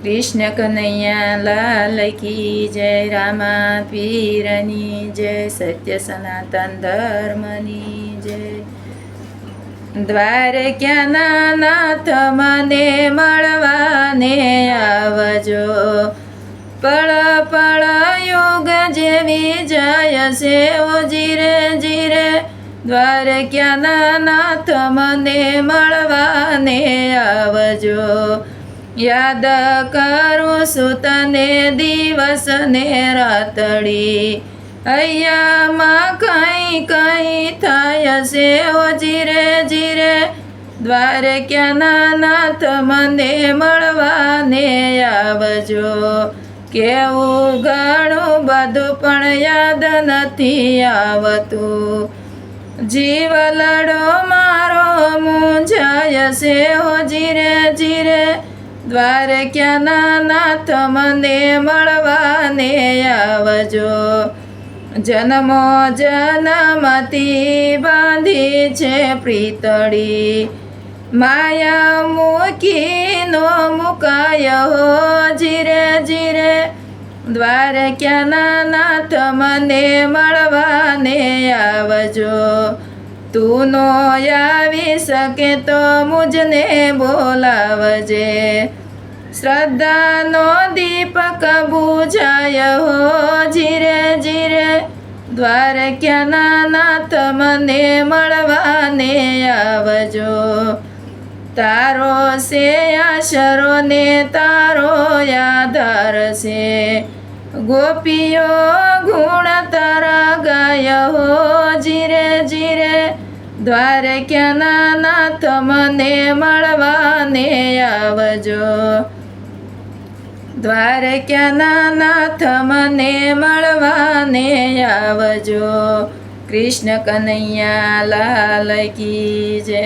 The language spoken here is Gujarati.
કૃષ્ણ કનૈયા લાલ કી જય, રામા પીરની જય, સત્ય સનાતન ધર્મની જય. દ્વારક્યાના નાથ મને મળવાને આવજો, પળ પળ યુગ જેવી જાય છે ઓ જીરે જીરે. દ્વારક્યાના નાથ મને મળવાને આવજો, યાદ કરું છું તને દિવસ ને રાતડી. અહીંયામાં કંઈ કંઈ થાય છે ઓ જીરે જીરે. દ્વારક્યાના નાથ મને મળવાને આવજો, કેવું ઘણું બધું પણ યાદ નથી આવતું. જીવ લડો મારો મૂંઝાય છે ઓ જીરે જીરે. દ્વારક્યાના નાથ મને મળવાને આવજો, જન્મો જન્મથી બાંધી છે પ્રીતળી. માયા મૂકી નો મુકાય હો જીરે જીરે. દ્વારક્યાના નાથ મને મળવાને આવજો, તું નો આવી શકે તો મુજને બોલાવજે. શ્રદ્ધાનો દીપક બુઝાય હો જીરે જીરે. દ્વારક્યાના નાથ મને મળવાને આવજો, તારો છે આશરો ને તારો આધાર છે. ગોપીઓ ગુણ તારા ગાય હો જીરે જીરે. દ્વારક્યાના નાથ મને મળવાને આવજો, દ્વારક્યાના નાથ મને મળવાને આવજો. કૃષ્ણ કનૈયા લાલ કી જય.